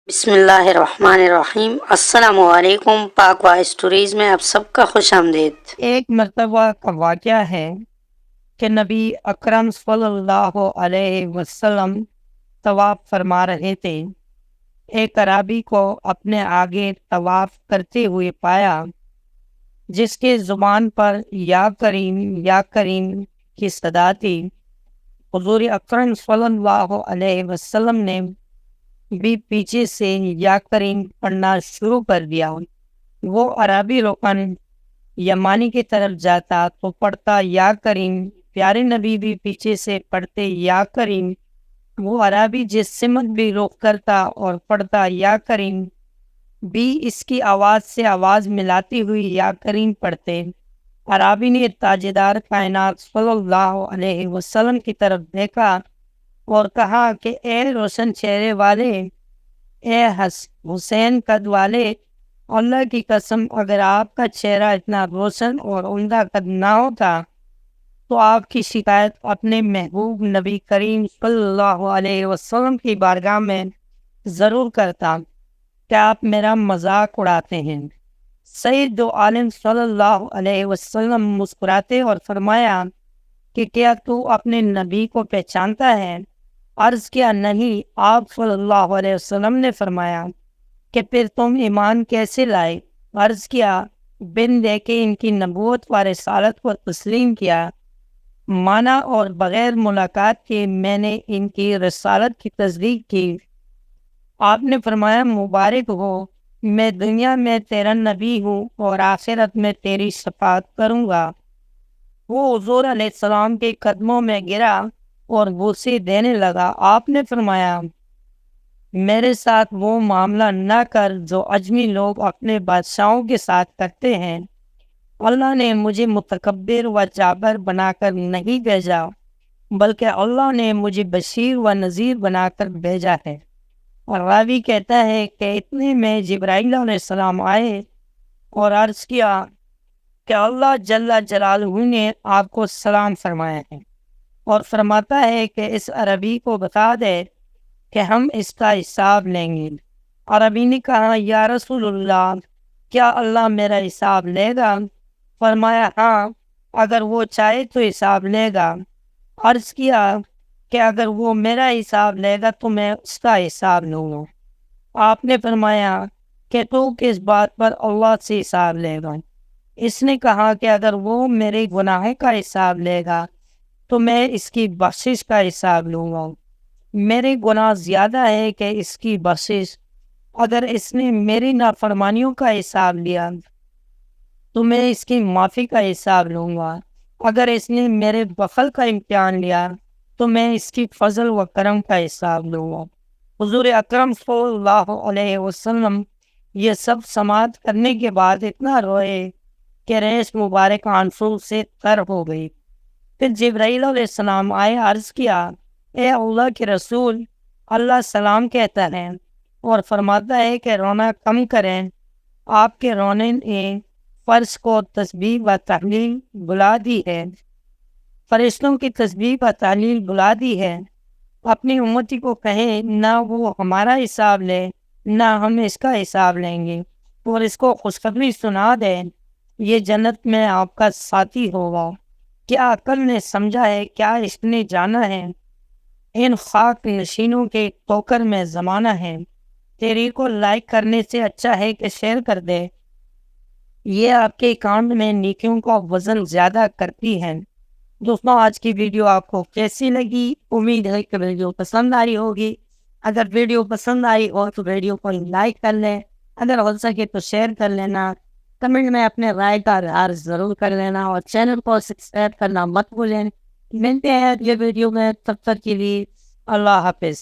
بسم اللہ الرحمن الرحیم۔ السلام علیکم۔ پاک وائس اسٹوریز میں آپ سب کا خوش آمدید۔ ایک مرتبہ کا واقعہ ہے کہ نبی اکرم صلی اللہ علیہ وسلم طواف فرما رہے تھے۔ ایک عرابی کو اپنے آگے طواف کرتے ہوئے پایا، جس کے زبان پر یا کریم کی صدا تھی۔ حضور اکرم صلی اللہ علیہ وسلم نے بھی پیچھے سے یا کریم پڑھنا شروع کر دیا۔ وہ عربی رکن یمانی کی طرف جاتا تو پڑھتا یا کریم، پیارے نبی بھی پیچھے سے پڑھتے یا کریم۔ وہ عربی جس سمت بھی رخ کرتا اور پڑھتا یا کریم بھی اس کی آواز سے آواز ملاتی ہوئی یا کریم پڑھتے۔ عربی نے تاجدار کائنات صلی اللہ علیہ وسلم کی طرف دیکھا اور کہا کہ اے روشن چہرے والے، اے حسین قد والے، اللہ کی قسم اگر آپ کا چہرہ اتنا روشن اور عمدہ قد نہ ہوتا تو آپ کی شکایت اپنے محبوب نبی کریم صلی اللہ علیہ وسلم کی بارگاہ میں ضرور کرتا کہ آپ میرا مذاق اڑاتے ہیں۔ سید دو عالم صلی اللہ علیہ وسلم مسکراتے اور فرمایا کہ کیا تو اپنے نبی کو پہچانتا ہے؟ عرض کیا نہیں۔ آپ صلی اللہ علیہ وسلم نے فرمایا کہ پھر تم ایمان کیسے لائے؟ عرض کیا بن دیکھے ان کی نبوت و رسالت کو تسلیم کیا، مانا اور بغیر ملاقات کے میں نے ان کی رسالت کی تصدیق کی۔ آپ نے فرمایا مبارک ہو، میں دنیا میں تیرا نبی ہوں اور آخرت میں تیری شفاعت کروں گا۔ وہ حضور علیہ السلام کے قدموں میں گرا اور بوسے دینے لگا۔ آپ نے فرمایا میرے ساتھ وہ معاملہ نہ کر جو عجمی لوگ اپنے بادشاہوں کے ساتھ کرتے ہیں۔ اللہ نے مجھے متکبر و جابر بنا کر نہیں بھیجا، بلکہ اللہ نے مجھے بشیر و نذیر بنا کر بھیجا ہے۔ اور راوی کہتا ہے کہ اتنے میں جبرائیل علیہ السلام آئے اور عرض کیا کہ اللہ جل جلالہ نے آپ کو سلام فرمایا ہے اور فرماتا ہے کہ اس عربی کو بتا دے کہ ہم اس کا حساب لیں گے۔ عربی نے کہا یا رسول اللہ، کیا اللہ میرا حساب لے گا؟ فرمایا ہاں، اگر وہ چاہے تو حساب لے گا۔ عرض کیا کہ اگر وہ میرا حساب لے گا تو میں اس کا حساب لوں گا۔ آپ نے فرمایا کہ تو کس بات پر اللہ سے حساب لے گا؟ اس نے کہا کہ اگر وہ میرے گناہ کا حساب لے گا تو میں اس کی بخشش کا حساب لوں گا۔ میرے گناہ زیادہ ہے کہ اس کی بخشش۔ اگر اس نے میری نافرمانیوں کا حساب لیا تو میں اس کی معافی کا حساب لوں گا۔ اگر اس نے میرے بخل کا امتحان لیا تو میں اس کی فضل و کرم کا حساب لوں گا۔ حضور اکرم صلی اللہ علیہ وسلم یہ سب سماعت کرنے کے بعد اتنا روئے کہ ریش مبارک آنسو سے تر ہو گئی۔ پھر جبرائیل علیہ السلام آئے، عرض کیا اے اللہ کے رسول، اللہ سلام کہتا ہے اور فرماتا ہے کہ رونا کم کریں۔ آپ کے رونے نے فرش کو تسبیح و تحلیل بلا دی ہے، فرشتوں کی تسبیح و تحلیل بلا دی ہے۔ اپنی امتی کو کہیں نہ وہ ہمارا حساب لے نہ ہم اس کا حساب لیں گے، اور اس کو خوشخبری سنا دیں یہ جنت میں آپ کا ساتھی ہوگا۔ کیا عقل نے سمجھا ہے، کیا اس نے جانا ہے؟ ان خاک نشینوں کے ٹوکر میں زمانہ ہے۔ تحریر کو لائک کرنے سے اچھا ہے کہ شیئر کر دے، یہ آپ کے اکاؤنٹ میں نیکیوں کا وزن زیادہ کرتی ہے۔ دوستوں، آج کی ویڈیو آپ کو کیسی لگی؟ امید ہے کہ ویڈیو پسند آئی ہوگی۔ اگر ویڈیو پسند آئی ہو تو ویڈیو کو لائک کر لیں، اگر ہو سکے تو شیئر کر لینا، کمنٹ میں اپنے رائے کا اظہار ضرور کر لینا، اور چینل کو سبسکرائب کرنا مت بھولیں۔ ملتے ہیں اگلے ویڈیو میں، تب تک کے لیے اللہ حافظ۔